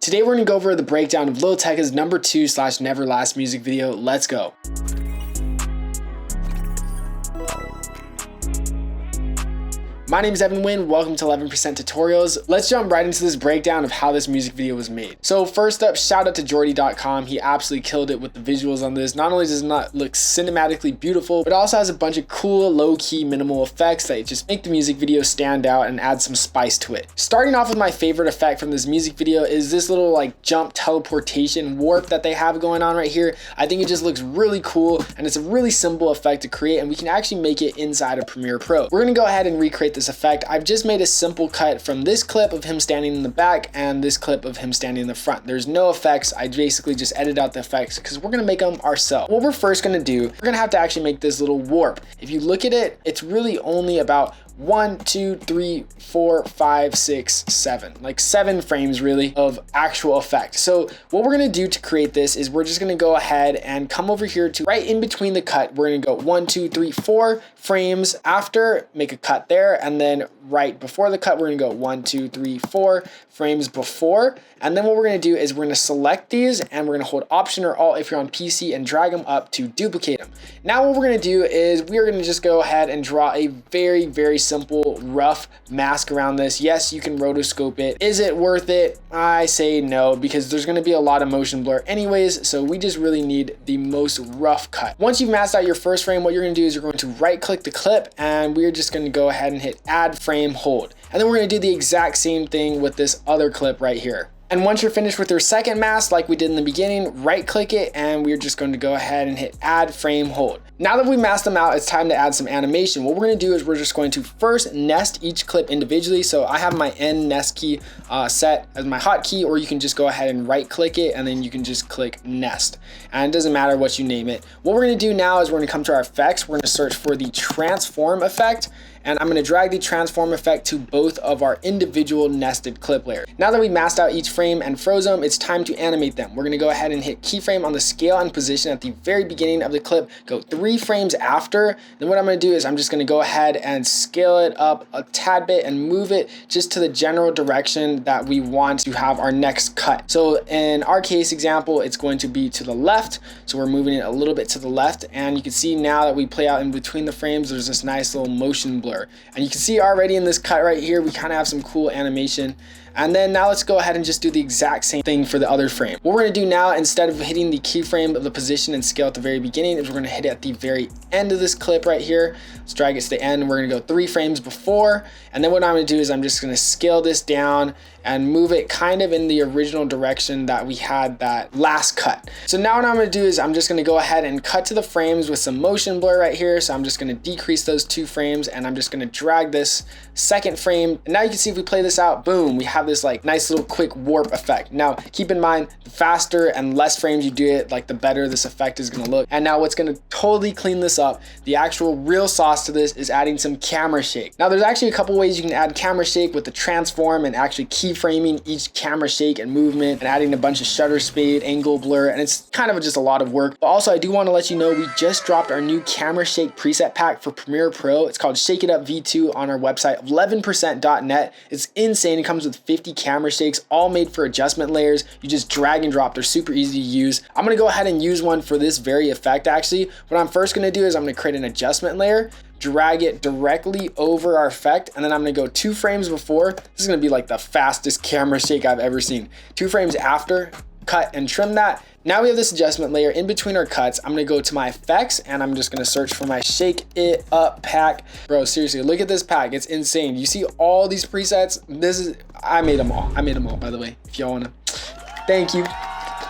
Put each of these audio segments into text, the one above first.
Today we're gonna go over the breakdown of Lil Tecca's number 2/Never Last music video. Let's go. My name is Evan Wynn, welcome to 11% Tutorials. Let's jump right into this breakdown of how this music video was made. So first up, shout out to Jordy.com. He absolutely killed it with the visuals on this. Not only does it not look cinematically beautiful, but it also has a bunch of cool, low-key, minimal effects that just make the music video stand out and add some spice to it. Starting off with my favorite effect from this music video is this little like jump teleportation warp that they have going on right here. I think it just looks really cool and it's a really simple effect to create, and we can actually make it inside of Premiere Pro. We're gonna go ahead and recreate this effect. I've just made a simple cut from this clip of him standing in the back and this clip of him standing in the front. There's no effects. I basically just edit out the effects because we're gonna make them ourselves. What we're first gonna do, we're gonna have to actually make this little warp. If you look at it, it's really only about 1, 2, 3, 4, 5, 6, 7, like 7 frames really of actual effect. So what we're gonna do to create this is we're just gonna go ahead and come over here to right in between the cut. We're gonna go 1, 2, 3, 4 frames after, make a cut there, and then right before the cut, we're gonna go 1, 2, 3, 4 frames before. And then what we're gonna do is we're gonna select these and we're gonna hold Option or Alt if you're on PC and drag them up to duplicate them. Now what we're gonna do is we're gonna just go ahead and draw a very simple rough mask around this. Yes, you can rotoscope it. Is it worth it? I say no, because there's gonna be a lot of motion blur anyways, so we just really need the most rough cut. Once you've masked out your first frame, what you're gonna do is you're going to right click the clip and we're just gonna go ahead and hit Add Frame Hold. And then we're gonna do the exact same thing with this other clip right here. And once you're finished with your second mask, like we did in the beginning, right click it and we're just going to go ahead and hit Add Frame Hold. Now that we masked them out, it's time to add some animation. What we're going to do is we're just going to first nest each clip individually. So I have my N nest key set as my hotkey, or you can just go ahead and right click it and then you can just click nest. And it doesn't matter what you name it. What we're going to do now is we're going to come to our effects. We're going to search for the transform effect. And I'm going to drag the transform effect to both of our individual nested clip layers. Now that we masked out each frame and froze them, it's time to animate them. We're going to go ahead and hit keyframe on the scale and position at the very beginning of the clip, go 3 frames after. Then what I'm going to do is I'm just going to go ahead and scale it up a tad bit and move it just to the general direction that we want to have our next cut. So in our case example, it's going to be to the left. So we're moving it a little bit to the left, and you can see now that we play out in between the frames, there's this nice little motion blur. And you can see already in this cut right here, we kind of have some cool animation. And then now let's go ahead and just do the exact same thing for the other frame. What we're gonna do now, instead of hitting the keyframe of the position and scale at the very beginning, is we're gonna hit it at the very end of this clip right here. Let's drag it to the end. We're gonna go 3 frames before. And then what I'm gonna do is I'm just gonna scale this down and move it kind of in the original direction that we had that last cut. So now what I'm gonna do is I'm just gonna go ahead and cut to the frames with some motion blur right here. So I'm just gonna decrease those 2 frames and I'm just gonna drag this second frame. And now you can see if we play this out, boom, we have this like nice little quick warp effect. Now keep in mind, the faster and less frames you do it, like the better this effect is gonna look. And now what's gonna totally clean this up, the actual real sauce to this, is adding some camera shake. Now there's actually a couple ways you can add camera shake with the transform and actually keyframing each camera shake and movement and adding a bunch of shutter speed, angle blur, and it's kind of just a lot of work. But also I do want to let you know we just dropped our new camera shake preset pack for Premiere Pro. It's called Shake It Up V2 on our website, 11%.net. It's insane. It comes with 50 camera shakes, all made for adjustment layers. You just drag and drop. They're super easy to use. I'm going to go ahead and use one for this very effect actually. What I'm first going to do is I'm going to create an adjustment layer, drag it directly over our effect, and then I'm gonna go 2 frames before. This is gonna be like the fastest camera shake I've ever seen. 2 frames after, cut and trim that. Now we have this adjustment layer in between our cuts. I'm gonna go to my effects and I'm just gonna search for my Shake It Up pack. Bro, seriously, look at this pack. It's insane. You see all these presets? I made them all. I made them all, by the way, if y'all wanna. Thank you.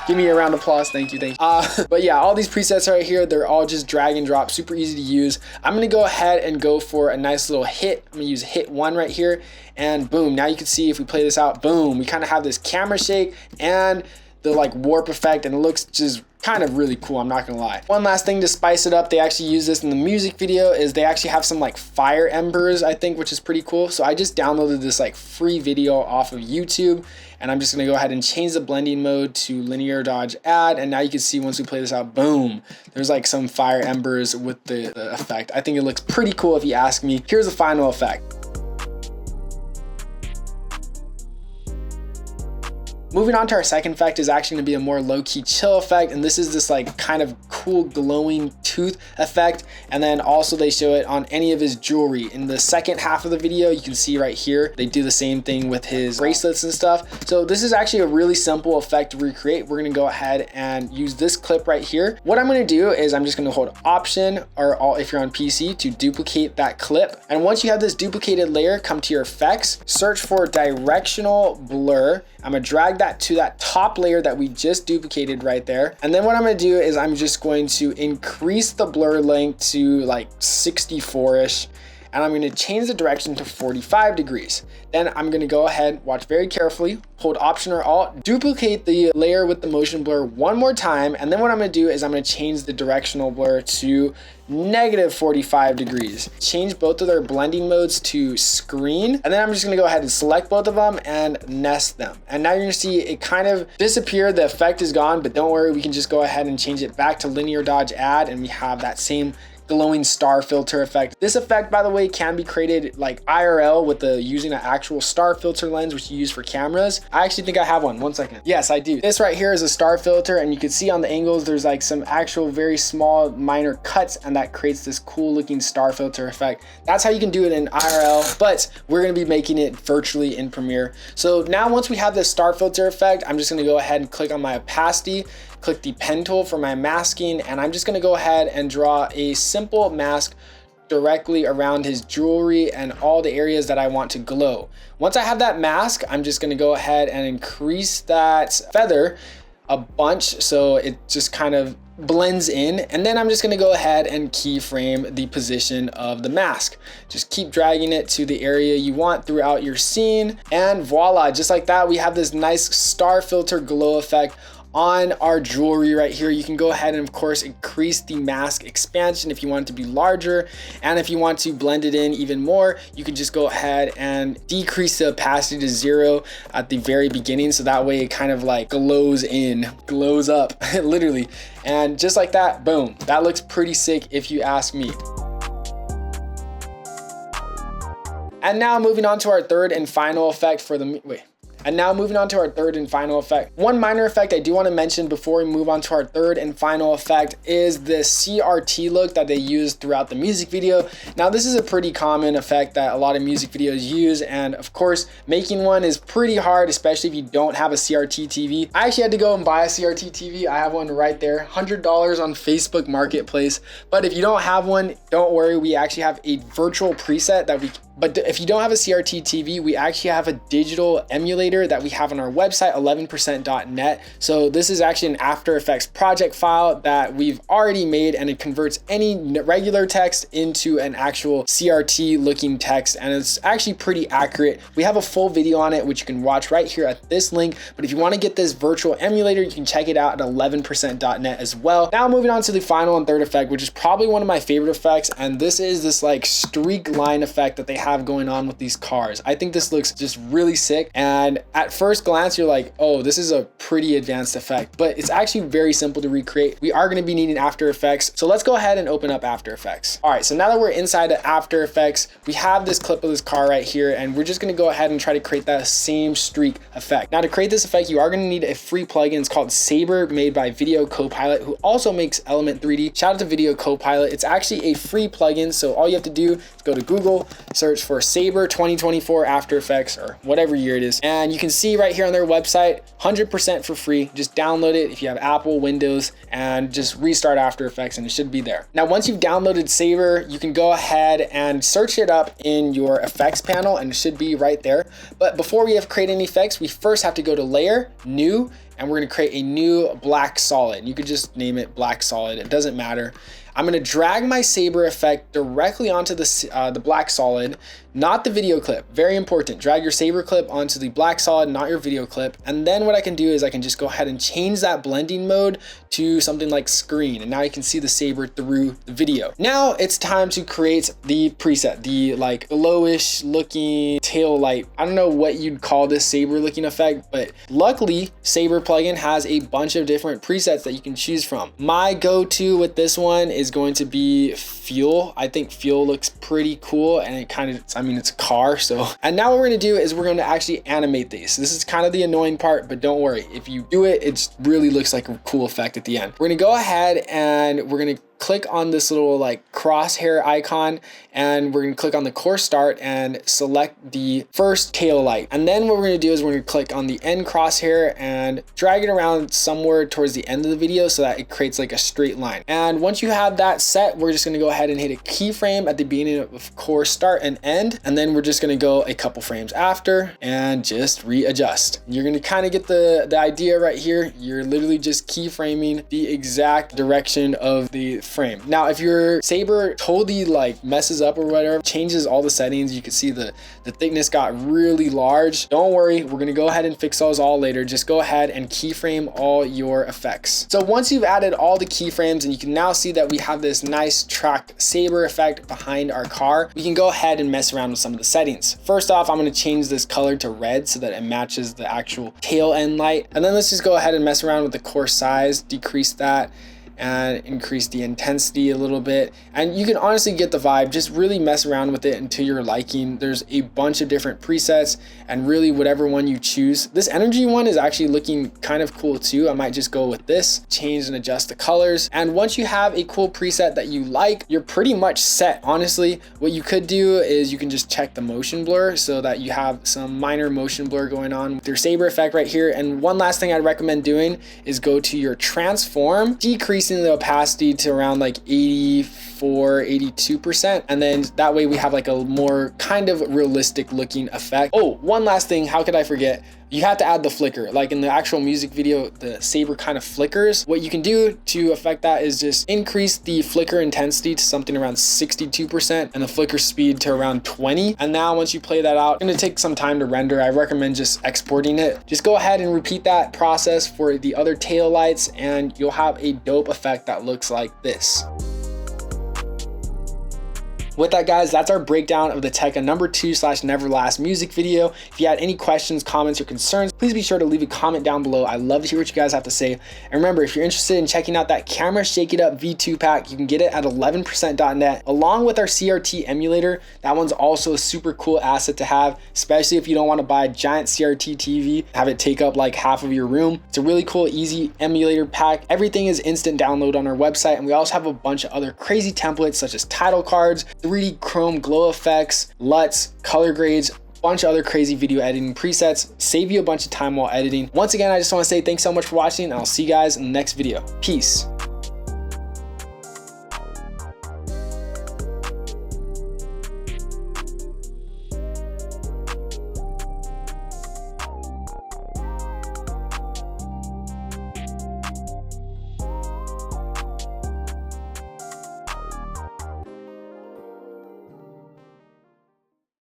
Give me a round of applause. Thank you. But yeah, all these presets right here, they're all just drag and drop, super easy to use. I'm gonna go ahead and go for a nice little hit. I'm gonna use hit 1 right here, and boom. Now you can see if we play this out, boom, we kind of have this camera shake and the like warp effect, and it looks just kind of really cool, I'm not gonna lie. One last thing to spice it up, they actually use this in the music video, is they actually have some like fire embers, I think, which is pretty cool. So I just downloaded this like free video off of YouTube, and I'm just gonna go ahead and change the blending mode to linear dodge add, and now you can see once we play this out, boom, there's like some fire embers with the effect. I think it looks pretty cool if you ask me. Here's the final effect. Moving on to our second effect is actually gonna be a more low-key chill effect, and this is this like kind of cool glowing tooth effect. And then also they show it on any of his jewelry. In the second half of the video, you can see right here, they do the same thing with his bracelets and stuff. So this is actually a really simple effect to recreate. We're gonna go ahead and use this clip right here. What I'm gonna do is I'm just gonna hold Option or Alt if you're on PC to duplicate that clip. And once you have this duplicated layer, come to your effects, search for directional blur. I'm gonna drag that to that top layer that we just duplicated right there. And then what I'm gonna do is I'm just going to increase the blur length to like 64-ish. And I'm gonna change the direction to 45 degrees. Then I'm gonna go ahead, watch very carefully, hold Option or Alt, duplicate the layer with the motion blur one more time. And then what I'm gonna do is I'm gonna change the directional blur to -45 degrees. Change both of their blending modes to screen. And then I'm just gonna go ahead and select both of them and nest them. And now you're gonna see it kind of disappear. The effect is gone, but don't worry, we can just go ahead and change it back to linear dodge add, and we have that same glowing star filter effect. This effect, by the way, can be created like IRL with using an actual star filter lens, which you use for cameras. I actually think I have one second. Yes, I do. This right here is a star filter, and you can see on the angles, there's like some actual very small minor cuts, and that creates this cool looking star filter effect. That's how you can do it in IRL, but we're gonna be making it virtually in Premiere. So now once we have this star filter effect, I'm just gonna go ahead and click on my opacity, click the pen tool for my masking, and I'm just gonna go ahead and draw a simple mask directly around his jewelry and all the areas that I want to glow. Once I have that mask, I'm just gonna go ahead and increase that feather a bunch so it just kind of blends in, and then I'm just gonna go ahead and keyframe the position of the mask. Just keep dragging it to the area you want throughout your scene, and voila, just like that, we have this nice star filter glow effect on our jewelry right here. You can go ahead and of course increase the mask expansion if you want it to be larger, and if you want to blend it in even more, you can just go ahead and decrease the opacity to 0 at the very beginning, so that way it kind of like glows up literally. And just like that, boom, that looks pretty sick if you ask me. And now moving on to our third and final effect for the One minor effect I do want to mention before we move on to our third and final effect is the CRT look that they use throughout the music video. Now this is a pretty common effect that a lot of music videos use, and of course making one is pretty hard, especially if you don't have a CRT TV. I actually had to go and buy a CRT TV. I have one right there, $100 on Facebook Marketplace. But if you don't have one, don't worry, we actually have a virtual preset that But if you don't have a CRT TV, we actually have a digital emulator that we have on our website, 11%.net. So this is actually an After Effects project file that we've already made, and it converts any regular text into an actual CRT looking text, and it's actually pretty accurate. We have a full video on it, which you can watch right here at this link. But if you want to get this virtual emulator, you can check it out at 11%.net as well. Now moving on to the final and third effect, which is probably one of my favorite effects, and this is this like streak line effect that they have going on with these cars. I think this looks just really sick, and at first glance you're like, oh, this is a pretty advanced effect, but it's actually very simple to recreate. We are going to be needing After Effects, so let's go ahead and open up After Effects. All right, so now that we're inside of After Effects, we have this clip of this car right here, and we're just going to go ahead and try to create that same streak effect. Now to create this effect, you are going to need a free plugin. It's called Saber, made by Video Copilot, who also makes Element 3D. Shout out to Video Copilot. It's actually a free plugin, so all you have to do is go to Google, search for Saber 2024 After Effects, or whatever year it is, and you can see right here on their website, 100% for free. Just download it if you have Apple, Windows, and just restart After Effects and it should be there. Now once you've downloaded Saber, you can go ahead and search it up in your effects panel, and it should be right there. But before we have create any effects, we first have to go to Layer, New, and we're going to create a new black solid. You could just name it black solid, it doesn't matter. I'm going to drag my Saber effect directly onto the black solid, not the video clip. Very important. Drag your Saber clip onto the black solid, not your video clip. And then what I can do is I can just go ahead and change that blending mode to something like screen. And now you can see the Saber through the video. Now it's time to create the preset, the like glowish looking tail light. I don't know what you'd call this Saber looking effect, but luckily Saber plugin has a bunch of different presets that you can choose from. My go-to with this one is going to be Fuel. I think Fuel looks pretty cool, and mean, it's a car. So, and now what we're gonna do is we're gonna actually animate these. This is kind of the annoying part, but don't worry. If you do it, it really looks like a cool effect at the end. We're gonna go ahead and we're gonna click on this little like crosshair icon, and we're gonna click on the course start and select the first tail light. And then what we're gonna do is we're gonna click on the end crosshair and drag it around somewhere towards the end of the video so that it creates like a straight line. And once you have that set, we're just gonna go ahead and hit a keyframe at the beginning of course start and end. And then we're just gonna go a couple frames after and just readjust. You're gonna kind of get the idea right here. You're literally just keyframing the exact direction of the frame. Now, if your Saber totally like messes up or whatever, changes all the settings, you can see the thickness got really large. Don't worry, we're gonna go ahead and fix those all later. Just go ahead and keyframe all your effects. So once you've added all the keyframes, and you can now see that we have this nice tracked Saber effect behind our car, we can go ahead and mess around with some of the settings. First off, I'm gonna change this color to red so that it matches the actual tail end light. And then let's just go ahead and mess around with the course size, decrease that, and increase the intensity a little bit. And you can honestly get the vibe. Just really mess around with it until you're liking. There's a bunch of different presets, and really whatever one you choose. This energy one is actually looking kind of cool too. I might just go with this, change and adjust the colors. And once you have a cool preset that you like, you're pretty much set. Honestly, what you could do is you can just check the motion blur so that you have some minor motion blur going on with your Saber effect right here. And one last thing I'd recommend doing is go to your transform, decrease the opacity to around like 84, 82%. And then that way we have like a more kind of realistic looking effect. Oh, one last thing, how could I forget? You have to add the flicker. Like in the actual music video, the Saber kind of flickers. What you can do to affect that is just increase the flicker intensity to something around 62% and the flicker speed to around 20. And now once you play that out, it's gonna take some time to render. I recommend just exporting it. Just go ahead and repeat that process for the other tail lights, and you'll have a dope effect that looks like this. With that, guys, that's our breakdown of the Tecca number 2/Neverlast music video. If you had any questions, comments, or concerns, please be sure to leave a comment down below. I love to hear what you guys have to say. And remember, if you're interested in checking out that camera Shake It Up V2 pack, you can get it at 11%.net along with our CRT emulator. That one's also a super cool asset to have, especially if you don't want to buy a giant CRT TV, have it take up like half of your room. It's a really cool, easy emulator pack. Everything is instant download on our website, and we also have a bunch of other crazy templates such as title cards, 3D chrome glow effects, LUTs, color grades, bunch of other crazy video editing presets, save you a bunch of time while editing. Once again, I just want to say thanks so much for watching, and I'll see you guys in the next video. Peace.